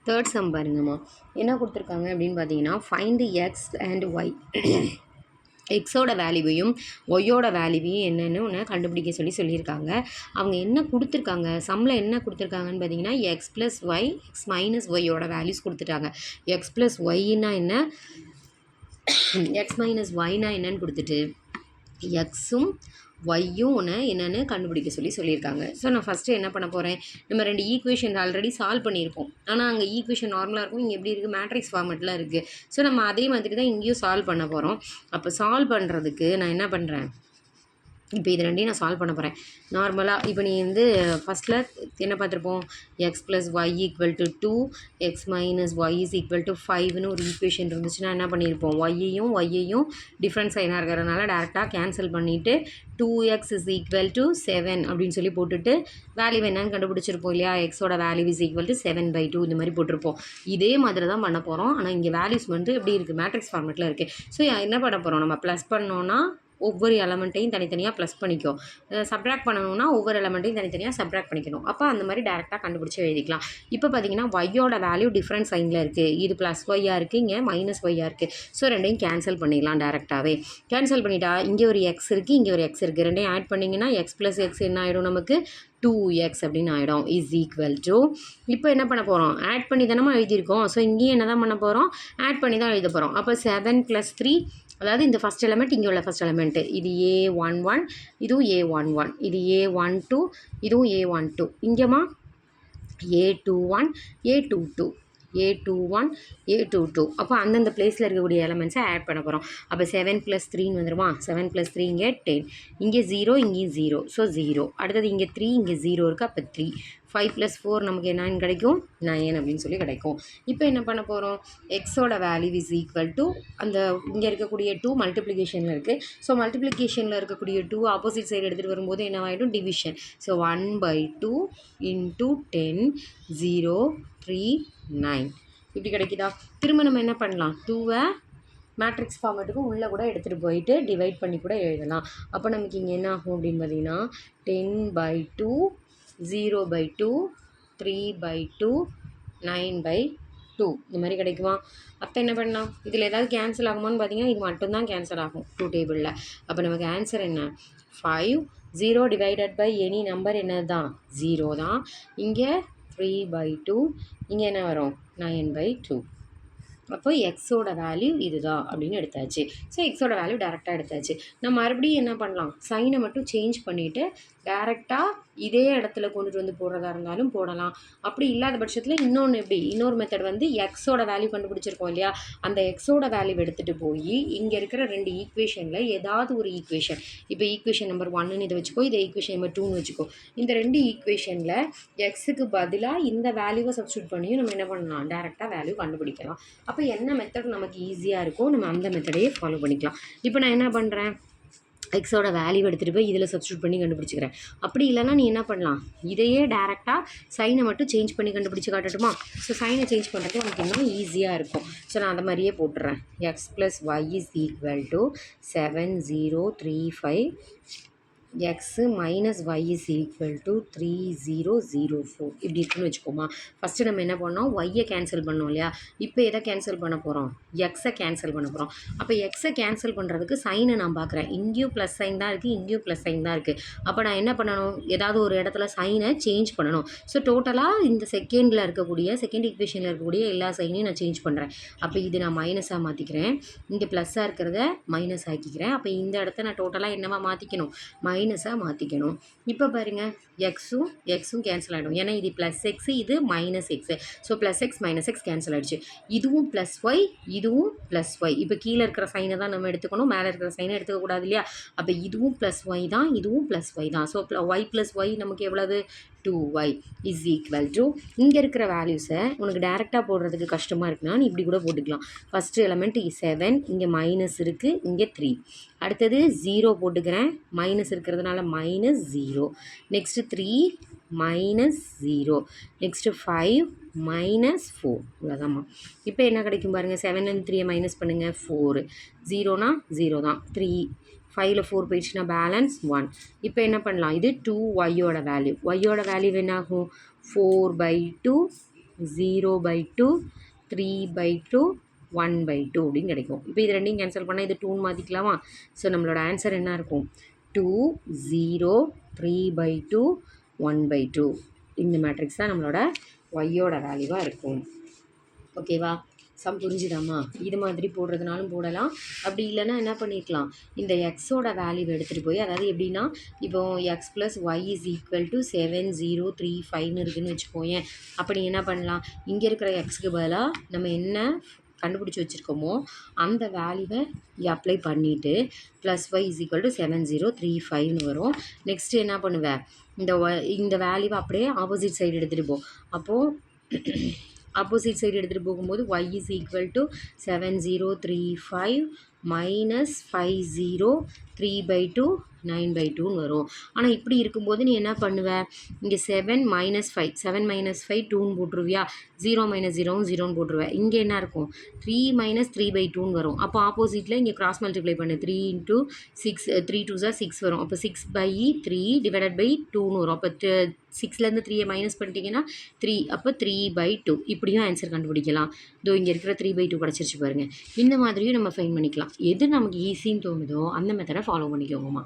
Third sum பாருங்கம்மா. என்ன கொடுத்துருக்காங்க அப்படின்னு பார்த்தீங்கன்னா, ஃபைண்ட் எக்ஸ் அண்ட் ஒய். எக்ஸோட வேல்யூவையும் ஒய்யோட வேல்யூவையும் என்னென்னு ஒன்று கண்டுபிடிக்க சொல்லியிருக்காங்க. அவங்க என்ன கொடுத்துருக்காங்க, சம்மில் என்ன கொடுத்துருக்காங்கன்னு பார்த்தீங்கன்னா, x plus y, x minus ஒய்யோட வேல்யூஸ் கொடுத்துட்டாங்க. எக்ஸ் ப்ளஸ் ஒய்னா என்ன, எக்ஸ் மைனஸ் ஒய்னா என்னன்னு கொடுத்துட்டு எக்ஸும் ஒய்யும் ஒன்று என்னென்னு கண்டுபிடிக்க சொல்லியிருக்காங்க. ஸோ நான் ஃபஸ்ட்டு என்ன பண்ண போகிறேன், நம்ம 2 ஈக்குவேஷன் ஆல்ரெடி சால்வ் பண்ணியிருப்போம். ஆனால் அங்கே ஈக்குவேஷன் நார்மலாக இருக்கும், இங்கே எப்படி இருக்குது மேட்ரிக்ஸ் ஃபார்மெட்டில் இருக்குது. ஸோ நம்ம அதே மாதிரி தான் இங்கேயும் சால்வ் பண்ண போகிறோம். அப்போ சால்வ் பண்ணுறதுக்கு நான் என்ன பண்ணுறேன், இப்போ இது ரெண்டையும் நான் சால்வ் பண்ண போகிறேன். நார்மலாக இப்போ நீ ஃபஸ்ட்டில் என்ன பார்த்துருப்போம், x plus y equal to 2, x minus y is equal to 5ன்னு ஒரு ஈக்குவேஷன் இருந்துச்சுன்னா என்ன பண்ணியிருப்போம், ஒய்யையும் டிஃப்ரெண்ட் சைனாக இருக்கிறதுனால டேரெக்டாக கேன்சல் பண்ணிவிட்டு 2x இஸ் ஈக்குவல் டு 7 அப்படின்னு சொல்லி போட்டுட்டு வேல்யூ என்னன்னு கண்டுபிடிச்சிருப்போம் இல்லையா. எக்ஸோட வேல்யூ இஸ் ஈக்குவல் டு 7/2 இந்த மாதிரி போட்டிருப்போம். இதே மாதிரி தான் பண்ண போகிறோம். ஆனால் இங்கே வேல்யூஸ் எப்படி இருக்குது, மேட்ரிக்ஸ் ஃபார்மெட்டில் இருக்குது. ஸோ என்ன பண்ண போகிறோம், நம்ம ப்ளஸ் பண்ணோன்னா ஒவ்வொரு எலமெண்ட்டையும் தனித்தனியாக ப்ளஸ் பண்ணிக்கோ, சப்ட்ராக்ட் பண்ணணும்னா ஒவ்வொரு எலமெண்ட்டையும் தனித்தனியாக சப்ட்ராக்ட் பண்ணிக்கணும். அப்போ அந்த மாதிரி டேரெக்டாக கண்டுபிடிச்சி எழுதிக்கலாம். இப்போ பார்த்தீங்கன்னா ஒய்யோட வேல்யூ டிஃப்ரெண்ட் சைனில் இருக்குது, இது ப்ளஸ் ஒய்யாக இருக்குது, இங்கே மைனஸ் ஒய்யாக இருக்குது. ஸோ ரெண்டையும் கேன்சல் பண்ணிடலாம் டேரெக்டாகவே. கேன்சல் பண்ணிட்டா இங்கே ஒரு எக்ஸ் இருக்குது, இங்கே ஒரு எக்ஸ் இருக்குது, ரெண்டையும் ஆட் பண்ணிங்கன்னா எக்ஸ் ப்ளஸ் எக்ஸ் என்ன ஆகிடும், நமக்கு 2x அப்படின்னு ஆகிடும் இஸ் ஈக்குவல் டு. இப்போ என்ன பண்ண போகிறோம், ஆட் பண்ணி தானே எழுதியிருக்கோம். ஸோ இங்கேயும் என்ன தான் பண்ண போகிறோம், ஆட் பண்ணி தான் எழுத போகிறோம். அப்போ 7 + 3, அதாவது இந்த ஃபஸ்ட் எலமெண்ட் இங்கே உள்ள ஃபஸ்ட் எலமெண்ட்டு, இது a11, இதுவும் a11, இது a12, இதுவும் a12, இங்கேமா a21, a22, a21, a22. அப்போ அந்தந்த பிளேஸில் இருக்கக்கூடிய எலமெண்ட்ஸை ஆட் பண்ண போகிறோம். அப்போ 7 + 3 வந்துடுமா, 7 + 3 இங்கே 10, இங்கே 0, இங்கேயும் 0, ஸோ 0. அடுத்தது இங்கே 3, இங்கே 0 இருக்குது, அப்போ 3. 5 + 4 நமக்கு என்னன்னு கிடைக்கும், 9 அப்படின்னு சொல்லி கிடைக்கும். இப்போ என்ன பண்ண போகிறோம், எக்ஸோட வேல்யூ இஸ் ஈக்குவல் டு அந்த இங்கே இருக்கக்கூடிய 2 மல்டிப்ளிகேஷனில் இருக்குது. ஸோ மல்டிப்ளிகேஷனில் இருக்கக்கூடிய 2 ஆப்போசிட் சைடு எடுத்துகிட்டு வரும்போது என்ன ஆகிடும், டிவிஷன். ஸோ 1/2 × 10, 0, 3, 9 இப்படி கிடைக்குதா. திரும்ப நம்ம என்ன பண்ணலாம், 2வை மேட்ரிக்ஸ் ஃபார்மேட்டுக்கு உள்ளே கூட எடுத்துகிட்டு போயிட்டு டிவைட் பண்ணி கூட எழுதலாம். அப்போ நமக்கு இங்கே என்ன ஆகும் அப்படின்னு பார்த்தீங்கன்னா 10/2, 0/2, 3/2, 9/2 இந்த மாதிரி கிடைக்குமா. அப்போ என்ன பண்ணலாம், இதில் ஏதாவது கேன்சல் ஆகுமான்னு பார்த்தீங்கன்னா இது மட்டும்தான் கேன்சல் ஆகும் 2 டேபிளில். அப்போ நமக்கு ஆன்சர் என்ன, 5. 0 டிவைடட் பை எனி நம்பர் என்னது தான், 0 தான். இங்கே 3/2, இங்கே என்ன வரும், 9/2. அப்போ எக்ஸோட வேல்யூ இதுதான் அப்படின்னு எடுத்தாச்சு. ஸோ எக்ஸோட வேல்யூ டேரெக்டாக எடுத்தாச்சு. நம்ம மறுபடியும் என்ன பண்ணலாம், சைனை மட்டும் சேஞ்ச் பண்ணிவிட்டு டேரெக்டாக இதே இடத்துல கொண்டுட்டு வந்து போடுறதா இருந்தாலும் போடலாம். அப்படி இல்லாத பட்சத்தில் இன்னொரு மெத்தட் எக்ஸோட வேல்யூ கண்டுபிடிச்சிருக்கோம் இல்லையா, அந்த எக்ஸோட வேல்யூ எடுத்துகிட்டு போய் இங்கே இருக்கிற 2 ஈக்குவேஷனில் ஏதாவது ஒரு ஈக்குவேஷன், இப்போ ஈக்குவேஷன் நம்பர் 1ன்னு இதை வச்சுக்கோ, இதை ஈக்குவேஷன் நம்பர் 2ன்னு வச்சுக்கோ. இந்த 2 ஈக்குவேஷனில் எக்ஸுக்கு பதிலாக இந்த வேல்யூவை சப்ஸ்டியூட் பண்ணியும் நம்ம என்ன பண்ணலாம், டேரெக்டாக வேல்யூ கண்டுபிடிக்கலாம். அப்போ என்ன மெத்தட் நமக்கு ஈஸியாக இருக்கும், நம்ம அந்த மெத்தடையே ஃபாலோ பண்ணிக்கலாம். இப்போ நான் என்ன பண்ணுறேன், எக்ஸோட வேல்யூ எடுத்துகிட்டு போய் இதில் சப்ஸ்டியூட் பண்ணி கண்டுபிடிச்சிக்கிறேன். அப்படி இல்லைனா நீ என்ன பண்ணலாம், இதையே டேரெக்டாக சைனை மட்டும் சேஞ்ச் பண்ணி கண்டுபிடிச்சி காட்டட்டுமா. ஸோ சைனை சேஞ்ச் பண்ணுறது நமக்கு இன்னும் ஈஸியாக இருக்கும். ஸோ நான் அந்த மாதிரியே போட்டுறேன். X plus y is equal to 7035, x minus y is equal to 3004 இப்படி இருக்குன்னு வச்சுக்கோமா. ஃபஸ்ட்டு நம்ம என்ன பண்ணோம், ஒய்யை கேன்சல் பண்ணோம் இல்லையா. இப்போ எதை கேன்சல் பண்ண போகிறோம், எக்ஸை கேன்சல் பண்ண போகிறோம். அப்போ எக்ஸை கேன்சல் பண்ணுறதுக்கு சைனை நான் பார்க்குறேன், இங்கேயும் ப்ளஸ் சைன் தான் இருக்குது, இங்கேயும் ப்ளஸ் சைன் தான் இருக்குது. அப்போ நான் என்ன பண்ணணும், ஏதாவது ஒரு இடத்துல சைனை சேஞ்ச் பண்ணணும். ஸோ டோட்டலாக இந்த செகண்ட் ஈக்குவேஷனில் இருக்கக்கூடிய எல்லா சைனையும் நான் சேஞ்ச் பண்ணுறேன். அப்போ இது நான் மைனஸாக மாற்றிக்கிறேன், இங்கே ப்ளஸ்ஸாக இருக்கிறத மைனஸ் ஆக்கிக்கிறேன். அப்போ இந்த இடத்த நான் டோட்டலாக என்னவா மாற்றிக்கணும், மைனஸாக மாற்றிக்கணும். இப்போ பாருங்கள், எக்ஸும் கேன்சல் ஆகிடும், ஏன்னா இது ப்ளஸ் எக்ஸு, இது minus x. So plus X minus X cancel ஆகிடுச்சு. இதுவும் ப்ளஸ் ஒய், இதுவும் ப்ளஸ் ஒய். இப்போ கீழே இருக்கிற சைனை தான் நம்ம எடுத்துக்கணும், மேலே இருக்கிற சைனை எடுத்துக்கக்கூடாது இல்லையா. அப்போ இதுவும் ப்ளஸ் ஒய் தான், இதுவும் ப்ளஸ் ஒய் தான். ஸோ ஒய் ப்ளஸ் ஒய் நமக்கு எவ்வளவு, 2y இஸ் ஈக்குவல் டு, இங்கே இருக்கிற வேல்யூஸை உனக்கு டேரெக்டாக போடுறதுக்கு கஷ்டமாக இருக்குன்னா நீ இப்படி கூட போட்டுக்கலாம். ஃபஸ்ட்டு எலமெண்ட் 7, இங்கே மைனஸ் இருக்குது, இங்கே 3. அடுத்தது 0 போட்டுக்கிறேன், மைனஸ் இருக்கிறதுனால -0. நெக்ஸ்ட்டு 3 -0. நெக்ஸ்ட்டு 5 -4. இவ்வளோதாம்மா. இப்போ என்ன கிடைக்கும் பாருங்கள், 7 and 3 மைனஸ் பண்ணுங்கள், 4. 0னா 0 தான், 3. 5ல் 4 போயிடுச்சுன்னா பேலன்ஸ் 1. இப்போ என்ன பண்ணலாம், இது 2 ஒய்யோட வேல்யூ என்ன ஆகும், 4/2 0/2 3/2 1/2 அப்படின்னு கிடைக்கும். இப்போ இது ரெண்டையும் கேன்சல் பண்ணால் இது 2 மாற்றிக்கலாமா? ஸோ நம்மளோட ஆன்சர் என்ன இருக்கும்? 2 0 3/2 1/2. இந்த மேட்ரிக்ஸ் தான் நம்மளோட ஒய்யோட வேல்யூவாக இருக்கும். ஓகேவா? சம் புரிஞ்சுதாம்மா? இது மாதிரி போடுறதுனாலும் போடலாம். அப்படி இல்லைன்னா என்ன பண்ணியிருக்கலாம், இந்த எக்ஸோட வேல்யூ எடுத்துகிட்டு போய், அதாவது எப்படின்னா இப்போ x plus y is equal to 7035 இருக்குதுன்னு வச்சுக்கோயேன். அப்போ நீ என்ன பண்ணலாம், இங்கே இருக்கிற எக்ஸுக்கு பதிலாக நம்ம என்ன கண்டுபிடிச்சி வச்சுருக்கோமோ அந்த வேல்யூவை இங்கே அப்ளை பண்ணிவிட்டு plus y is equal to 7035 வரும். நெக்ஸ்ட்டு என்ன பண்ணுவேன், இந்த வேல்யூவை அப்படியே ஆப்போசிட் சைடு எடுத்துகிட்டு போ. அப்போது ஆப்போசிட் சைடு எடுத்துகிட்டு போகும்போது y is equal to 7035 minus 50 3/2 வரும். ஆனால் இப்படி இருக்கும்போது நீ என்ன பண்ணுவ, இங்கே 7 - 5 7 - 5 2ன்னு போட்டுருவியா, 0 - 0 0ன்னு போட்டுருவேன். இங்கே என்ன இருக்கும், 3 - 3/2 வரும். அப்போ ஆப்போசிட்டில் இங்கே கிராஸ் மல்டிப்ளை பண்ணு, 3 × 6 3 2s 6 வரும். அப்போ 6/3 டிவைடட் பை 2ன்னு வரும். அப்போ 6லேருந்து 3 மைனஸ் பண்ணிட்டீங்கன்னா 3, அப்போ 3/2. இப்படியும் ஆன்சர் கண்டுபிடிக்கலாம். இதோ இங்கே இருக்கிற 3/2 கிடச்சிருச்சு பாருங்கள். இந்த மாதிரியும் நம்ம ஃபைன் பண்ணிக்கலாம். எது நமக்கு ஈஸின்னு தோணுதோ அந்த மெத்தடை ஃபாலோ பண்ணிக்கோங்கம்மா.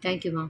தேங்க்யூம்மா.